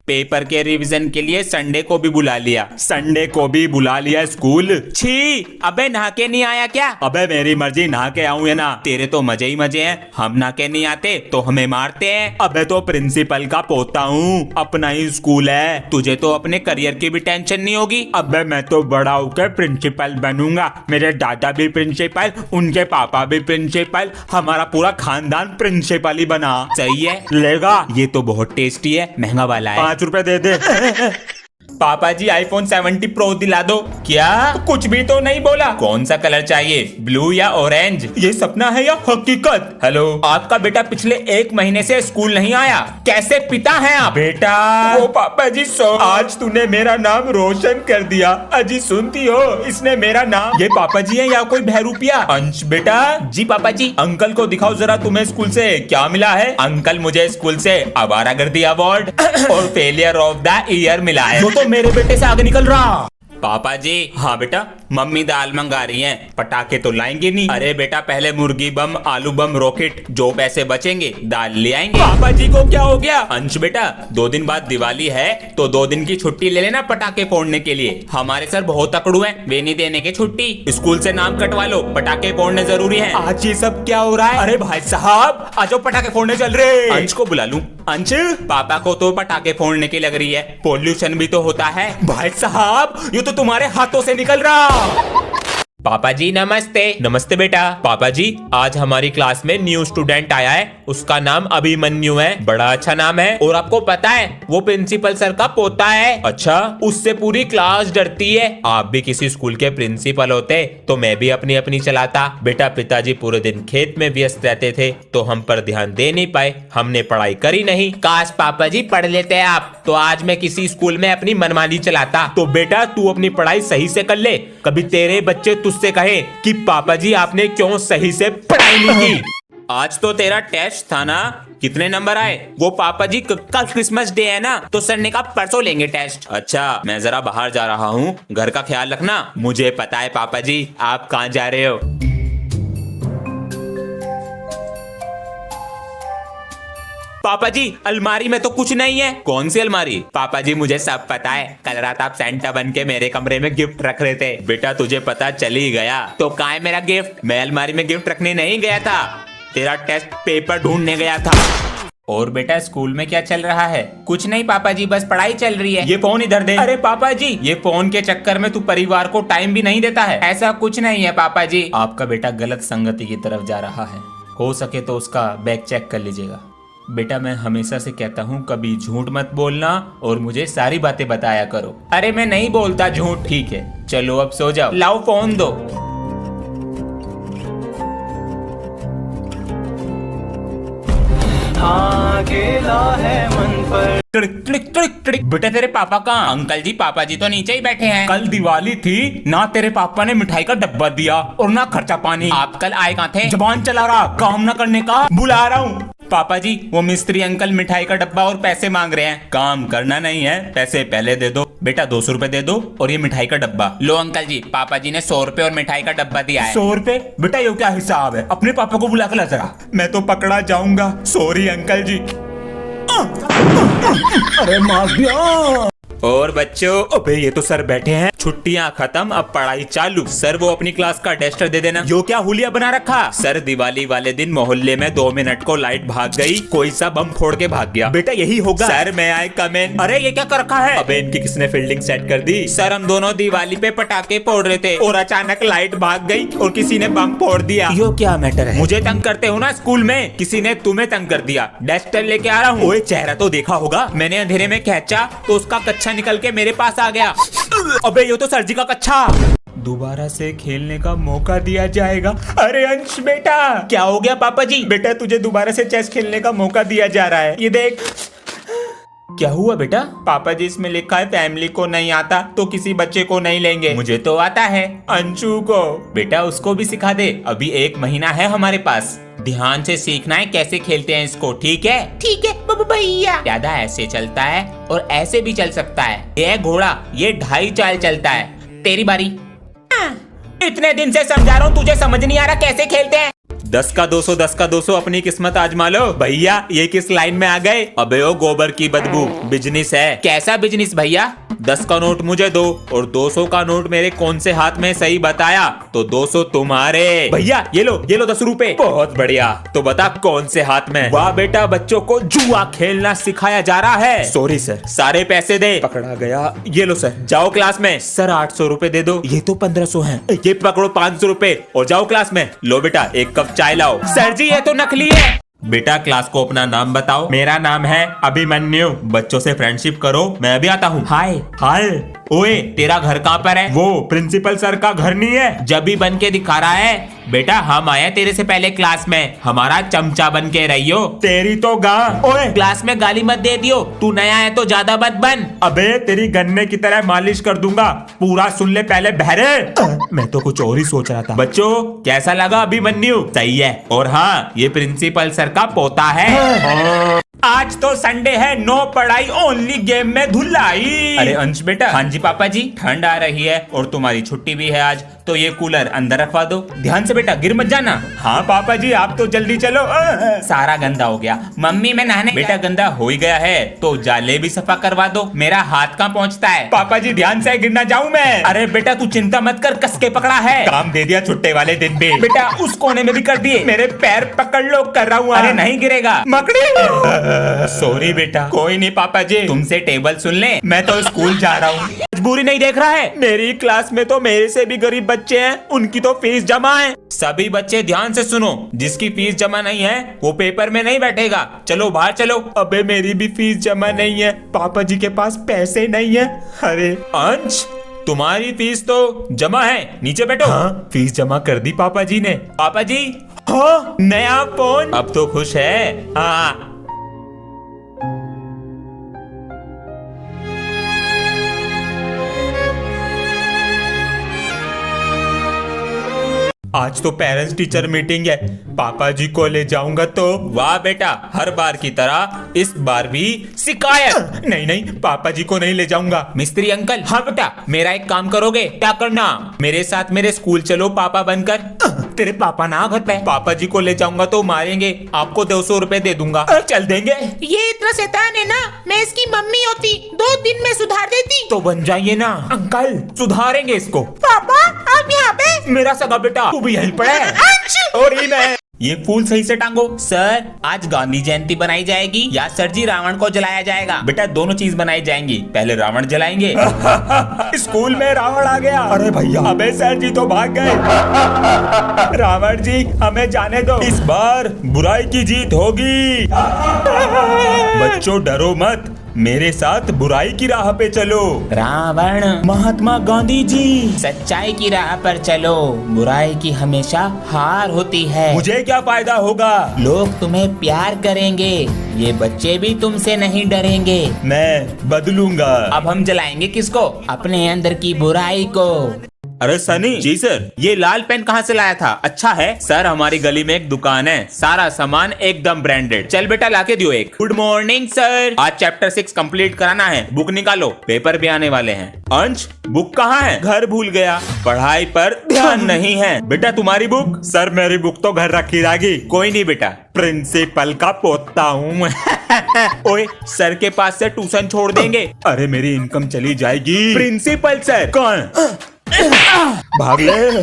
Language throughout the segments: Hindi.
पेपर के रिवीजन के लिए संडे को भी बुला लिया। संडे को भी बुला लिया स्कूल। छी, अबे नहा के नहीं आया क्या? अबे मेरी मर्जी, नहा के आऊं या ना, तेरे तो मजे ही मजे हैं। हम नहा के नहीं आते तो हमें मारते हैं। अबे तो प्रिंसिपल का पोता हूँ, अपना ही स्कूल है, तुझे तो अपने करियर की भी टेंशन नहीं होगी। अबे मैं तो बड़ा होकर प्रिंसिपल बनूंगा, मेरे दादा भी प्रिंसिपल, उनके पापा भी प्रिंसिपल, हमारा पूरा खानदान प्रिंसिपल ही बना। सही है, लेगा? ये तो बहुत टेस्टी है, महंगा वाला है, 5 रुपए दे दे। पापा जी iPhone 70 Pro दिला दो। क्या? कुछ भी तो नहीं बोला। कौन सा कलर चाहिए, ब्लू या ऑरेंज? ये सपना है या हकीकत? हेलो, आपका बेटा पिछले 1 महीने से स्कूल नहीं आया, कैसे पिता हैं आप? बेटा वो पापा जी आज तूने मेरा नाम रोशन कर दिया। अजी सुनती हो, इसने मेरा नाम। ये पापा जी है या कोई बहरूपिया? अंश बेटा। जी पापा जी। अंकल को दिखाओ जरा तुम्हें स्कूल से क्या मिला है। अंकल मुझे स्कूल से आवारागर्दी अवार्ड और फेलियर ऑफ द ईयर मिला है। तो मेरे बेटे से आगे निकल रहा। पापा जी। हाँ बेटा, मम्मी दाल मंगा रही हैं, पटाखे तो लाएंगे नहीं। अरे बेटा, पहले मुर्गी बम, आलू बम, रॉकेट, जो पैसे बचेंगे दाल ले आएंगे। पापा जी को क्या हो गया? अंश बेटा, 2 दिन बाद दिवाली है तो 2 दिन की छुट्टी ले लेना पटाखे फोड़ने के लिए। हमारे सर बहुत तकड़ू हैं, वे नहीं देने के छुट्टी। स्कूल से नाम कटवा लो, पटाखे फोड़ने जरूरी है। आज ये सब क्या हो रहा है? अरे भाई साहब, आज पटाखे फोड़ने चल रहे। अंश को बुला लूं? अंश, पापा को तो पटाखे फोड़ने की लग रही है, पोल्यूशन भी तो होता है। भाई साहब, ये तो तुम्हारे हाथों से निकल रहा। पापा जी नमस्ते। नमस्ते बेटा। पापा जी, आज हमारी क्लास में न्यू स्टूडेंट आया है, उसका नाम अभिमन्यु है। बड़ा अच्छा नाम है, और आपको पता है वो प्रिंसिपल सर का पोता है। अच्छा, उससे पूरी क्लास डरती है। आप भी किसी स्कूल के प्रिंसिपल होते तो मैं भी अपनी अपनी चलाता। बेटा, पिताजी पूरे दिन खेत में व्यस्त रहते थे तो हम पर ध्यान दे नहीं पाए, हमने पढ़ाई करी नहीं। काश पापा जी पढ़ लेते आप, तो आज मैं किसी स्कूल में अपनी मनमानी चलाता। तो बेटा, तू अपनी पढ़ाई सही से कर ले, कभी तेरे बच्चे तुझसे कहे कि पापा जी आपने क्यों सही से पढ़ाई नहीं की। आज तो तेरा टेस्ट था ना, कितने नंबर आए? वो पापा जी कल क्रिसमस डे है ना, तो सर ने कहा परसों लेंगे टेस्ट। अच्छा, मैं जरा बाहर जा रहा हूँ, घर का ख्याल रखना। मुझे पता है पापा जी आप कहाँ जा रहे हो। पापा जी, अलमारी में तो कुछ नहीं है। कौन सी अलमारी? पापा जी मुझे सब पता है, कल रात आप सेंटा बन के मेरे कमरे में गिफ्ट रख रहे थे। बेटा, तुझे पता चल ही गया तो कहाँ है मेरा गिफ्ट? मैं अलमारी में गिफ्ट रखने नहीं गया था, तेरा टेस्ट पेपर ढूंढने गया था। और बेटा, स्कूल में क्या चल रहा है? कुछ नहीं पापा जी, बस पढ़ाई चल रही है। ये फोन इधर दे। अरे पापा जी, ये फोन के चक्कर में तू परिवार को टाइम भी नहीं देता है। ऐसा कुछ नहीं है पापा जी। आपका बेटा गलत संगति की तरफ जा रहा है, हो सके तो उसका बैग चेक कर लीजिएगा। बेटा, मैं हमेशा से कहता हूँ कभी झूठ मत बोलना और मुझे सारी बातें बताया करो। अरे मैं नहीं बोलता झूठ। ठीक है, चलो अब सो जाओ, लाओ फोन दो। अकेला है मन पर। बेटा, तेरे पापा कहाँ? अंकल जी, पापा जी तो नीचे ही बैठे हैं। कल दिवाली थी ना, तेरे पापा ने मिठाई का डब्बा दिया और ना खर्चा पानी। आप कल आए कहाँ थे? जबान चला रहा, काम ना करने का। बुला रहा हूँ। पापा जी, वो मिस्त्री अंकल मिठाई का डब्बा और पैसे मांग रहे हैं। काम करना नहीं है, पैसे पहले दे दो। बेटा 200 रुपए दे दो और ये मिठाई का डब्बा लो। अंकल जी, पापा जी ने 100 रुपए और मिठाई का डब्बा दिया है। 100 रुपए? बेटा, ये क्या हिसाब है? अपने पापा को बुला कर ला जरा, मैं तो पकड़ा जाऊंगा। सॉरी अंकल जी। अरे मार दिया। और बच्चों, अबे ये तो सर बैठे हैं। छुट्टियां खत्म, अब पढ़ाई चालू। सर वो अपनी क्लास का टेस्टर दे देना। यो क्या हुलिया बना रखा? सर दिवाली वाले दिन मोहल्ले में 2 मिनट को लाइट भाग गई, कोई सा बम फोड़ के भाग गया। बेटा यही होगा। सर मैं आए कम इन। अरे ये क्या कर रखा है? अबे इनकी किसने फील्डिंग सेट कर दी? सर हम दोनों दिवाली पे पटाखे फोड़ रहे थे और अचानक लाइट भाग गई और किसी ने बम फोड़ दिया। यो क्या मैटर है? मुझे तंग करते हो ना स्कूल में, किसी ने तुम्हें तंग कर दिया। डस्टर लेके आ रहा हूँ। ओए चेहरा तो देखा होगा, मैंने अंधेरे में खींचा तो उसका कच्छा निकल के मेरे पास आ गया। अबे ये तो सर जी का कच्छा। दोबारा से खेलने का मौका दिया जाएगा। अरे अंश बेटा, क्या हो गया? पापा जी, बेटा तुझे दोबारा से चेस खेलने का मौका दिया जा रहा है, ये देख। क्या हुआ बेटा? पापा जी, इसमें लिखा है फैमिली को नहीं आता तो किसी बच्चे को नहीं लेंगे। मुझे तो आता है, अंशु को। बेटा उसको भी सिखा दे, अभी 1 महीना है हमारे पास। ध्यान से सीखना है कैसे खेलते हैं इसको, ठीक है? ठीक है बाबू भैया। ज्यादा ऐसे चलता है और ऐसे भी चल सकता है। ये घोड़ा ये 2.5 चाल चलता है। तेरी बारी। इतने दिन से समझा रहा हूँ, तुझे समझ नहीं आ रहा कैसे खेलते हैं? 10 का 200 10 का 200 अपनी किस्मत आजमा लो। भैया ये किस लाइन में आ गए? अबे ओ गोबर की बदबू, बिजनेस है। कैसा बिजनेस भैया? 10 का नोट मुझे दो और 200 का नोट मेरे कौन से हाथ में, सही बताया तो 200 तुम्हारे। भैया ये लो 10 रुपए। बहुत बढ़िया, तो बता कौन से हाथ में? वाह बेटा, बच्चों को जुआ खेलना सिखाया जा रहा है। सॉरी सर, सारे पैसे दे। पकड़ा गया। ये लो सर, जाओ क्लास में। सर 800 रुपए दे दो। ये तो 1500 हैं। ये पकड़ो 500 रुपए और जाओ क्लास में। लो बेटा 1 कप चाय लाओ। सर जी ये तो नकली है। बेटा क्लास को अपना नाम बताओ। मेरा नाम है अभिमन्यु। बच्चों से फ्रेंडशिप करो, मैं भी आता हूँ। हाय हाय। ओए तेरा घर कहाँ पर है? वो प्रिंसिपल सर का घर नहीं है, जब भी बन के दिखा रहा है। बेटा हम आए तेरे से पहले क्लास में, हमारा चमचा बन के रहियो। तेरी तो ओए क्लास में गाली मत दे दियो, तू नया है तो ज्यादा मत बन। अबे तेरी गन्ने की तरह मालिश कर दूंगा, पूरा सुन ले पहले बहरे। मैं तो कुछ और ही सोच रहा था। बच्चों कैसा लगा अभिमन्यु? सही है। और हाँ ये प्रिंसिपल सर का पोता है। आज तो संडे है, नो पढ़ाई ओनली गेम में धुलाई। अरे अंश बेटा। हाँ जी पापा जी। ठंड आ रही है और तुम्हारी छुट्टी भी है आज, तो ये कूलर अंदर रखवा दो। ध्यान से बेटा, गिर मत जाना। हाँ पापा जी आप तो जल्दी चलो। सारा गंदा हो गया। मम्मी मैं नहाने। बेटा गंदा हो ही गया है तो जाले भी सफा करवा दो। मेरा हाथ कहाँ पहुँचता है? पापा जी ध्यान से, गिर ना जाऊँ मैं। अरे बेटा तू चिंता मत कर, कस के पकड़ा है। काम दे दिया छुट्टे वाले दिन भी। बेटा उस कोने में भी कर दिए। मेरे पैर पकड़ लो, कर रहा हूँ। अरे नहीं गिरेगा। मकड़ी। सॉरी बेटा। कोई नहीं पापा जी, तुमसे टेबल सुन ले, मैं तो स्कूल जा रहा हूँ। मजबूरी नहीं देख रहा है? मेरी क्लास में तो मेरे से भी गरीब बच्चे हैं, उनकी तो फीस जमा है। सभी बच्चे ध्यान से सुनो, जिसकी फीस जमा नहीं है वो पेपर में नहीं बैठेगा। चलो बाहर चलो। अबे मेरी भी फीस जमा नहीं है, पापा जी के पास पैसे नहीं है। अरे अंश तुम्हारी फीस तो जमा है, नीचे बैठो। हाँ फीस जमा कर दी पापा जी ने। पापा जी हाँ नया फोन, अब तो खुश है। हाँ आज तो पेरेंट्स टीचर मीटिंग है, पापा जी को ले जाऊंगा तो। वाह बेटा, हर बार की तरह इस बार भी शिकायत। नहीं नहीं पापा जी को नहीं ले जाऊंगा। मिस्त्री अंकल। हाँ बेटा मेरा एक काम करोगे? क्या करना? मेरे साथ मेरे स्कूल चलो पापा बनकर। तेरे पापा ना घर पे। पापा जी को ले जाऊंगा तो मारेंगे, आपको 200 रुपए दे दूंगा। चल देंगे। ये इतना शैतान है ना, मैं इसकी मम्मी होती 2 दिन में सुधार देती। तो बन जाइए ना अंकल, सुधारेंगे इसको। पापा आप यहाँ पे? मेरा सगा बेटा, तू भी यहीं पड़ा है। और ही मैं। ये फूल सही से टांगो। सर आज गांधी जयंती बनाई जाएगी या सर जी रावण को जलाया जाएगा? बेटा दोनों चीज बनाई जाएंगी, पहले रावण जलाएंगे। स्कूल में रावण आ गया। अरे भैया, अबे सर जी तो भाग गए। रावण जी हमें जाने दो, इस बार बुराई की जीत होगी। बच्चों डरो मत, मेरे साथ बुराई की राह पे चलो। रावण महात्मा गांधी जी, सच्चाई की राह पर चलो, बुराई की हमेशा हार होती है। मुझे क्या फायदा होगा? लोग तुम्हें प्यार करेंगे, ये बच्चे भी तुमसे नहीं डरेंगे। मैं बदलूंगा। अब हम जलाएंगे किसको? अपने अंदर की बुराई को। अरे सनी जी सर, ये लाल पेन कहाँ से लाया था? अच्छा है सर, हमारी गली में एक दुकान है, सारा सामान एकदम ब्रांडेड। चल बेटा लाके दियो एक। गुड मॉर्निंग सर, आज चैप्टर 6 कंप्लीट कराना है, बुक निकालो, पेपर भी आने वाले हैं। अंश बुक कहाँ है? घर भूल गया, पढ़ाई पर ध्यान नहीं है। बेटा तुम्हारी बुक? सर मेरी बुक तो घर रखी रहेगी। कोई नहीं बेटा, प्रिंसिपल का पोता हूँ। ओए सर के पास से ट्यूशन छोड़ देंगे। अरे मेरी इनकम चली जाएगी। प्रिंसिपल सर कौन? भाग ले,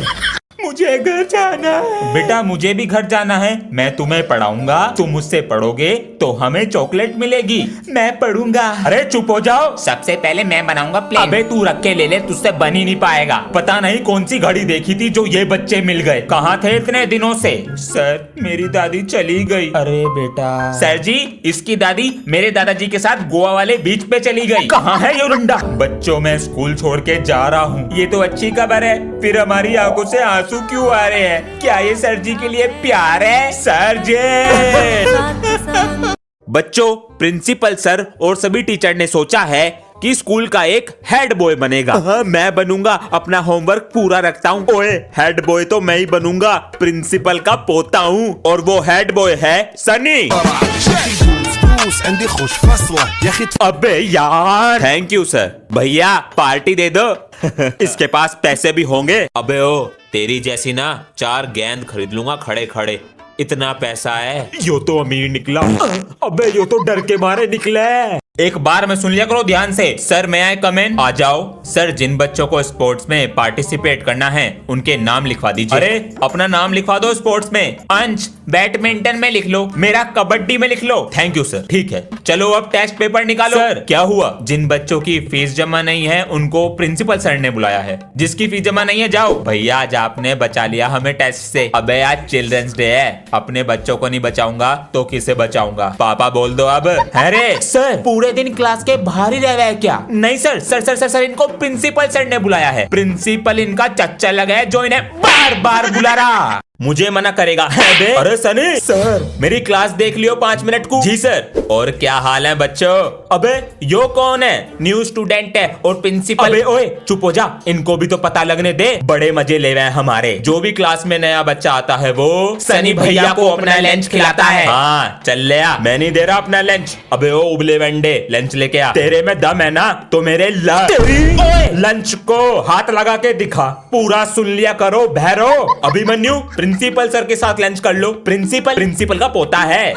मुझे घर जाना है। बेटा मुझे भी घर जाना है, मैं तुम्हें पढ़ाऊंगा, तुम मुझसे पढ़ोगे तो हमें चॉकलेट मिलेगी। मैं पढ़ूंगा। अरे चुप हो जाओ, सबसे पहले मैं बनाऊंगा प्लेन। अबे तू रख के ले ले, तुझसे बन ही नहीं पाएगा। पता नहीं कौन सी घड़ी देखी थी जो ये बच्चे मिल गए। कहाँ थे इतने दिनों से? सर मेरी दादी चली गई। अरे बेटा। सर जी इसकी दादी मेरे दादाजी के साथ गोवा वाले बीच पे चली गई। कहाँ है ये रुंडा? बच्चों मैं स्कूल छोड़ के जा रहा हूँ। ये तो अच्छी खबर है, फिर हमारी आंखों से आंसू क्यों आ रहे हैं? क्या ये सर जी के लिए प्यार है? सर जी। बच्चों प्रिंसिपल सर और सभी टीचर ने सोचा है कि स्कूल का एक हेड बॉय बनेगा। हाँ, मैं बनूंगा, अपना होमवर्क पूरा रखता हूँ। ओए हेड बॉय तो मैं ही बनूंगा, प्रिंसिपल का पोता हूँ, और वो हेड बॉय है सनी। अबे यार। Thank you sir. भैया पार्टी दे दो। इसके पास पैसे भी होंगे। अबे ओ तेरी जैसी ना 4 गेंद खरीद लूंगा खड़े खड़े। इतना पैसा है। यो तो अमीर निकला। अबे यो तो डर के मारे निकला है। एक बार में सुन लिया करो ध्यान से। सर मैं आए कमेंट आ जाओ। सर जिन बच्चों को स्पोर्ट्स में पार्टिसिपेट करना है उनके नाम लिखवा दीजिए। अरे अपना नाम लिखवा दो स्पोर्ट्स में। अंश बैडमिंटन में लिख लो, मेरा कबड्डी में लिख लो। Thank you sir. ठीक है चलो अब टेस्ट पेपर निकालो। सर क्या हुआ? जिन बच्चों की फीस जमा नहीं है उनको प्रिंसिपल सर ने बुलाया है। जिसकी फीस जमा नहीं है जाओ। भैया आज आपने बचा लिया हमें टेस्ट से। अबे आज चिल्ड्रंस डे है, अपने बच्चों को नहीं बचाऊंगा तो किसे बचाऊंगा? पापा बोल दो अब। अरे सर पूरे दिन क्लास के बाहर ही रह गए क्या? नहीं sir sir sir sir sir इनको प्रिंसिपल सर ने बुलाया है। प्रिंसिपल इनका चच्चा लगा है जो इन्हें बार बार बुला रहा। मुझे मना करेगा? अरे सनी सर मेरी क्लास देख लियो 5 मिनट को। जी सर। और क्या हाल है बच्चों? अबे यो कौन है? न्यू स्टूडेंट है और प्रिंसिपल। अबे ओए चुप हो जा, इनको भी तो पता लगने दे। बड़े मजे ले रहे हैं हमारे। जो भी क्लास में नया बच्चा आता है वो सनी भैया को अपना लंच खिलाता है। हाँ चल ले आ। मैं नहीं दे रहा अपना लंच। अबे ओ उबले वंडे लंच लेके आ। तेरे में दम है ना तो मेरे लंच को हाथ लगा के दिखा। पूरा सुन लिया करो भैरो। अभिमन्यु प्रिंसिपल सर के साथ लंच कर लो। प्रिंसिपल का पोता है।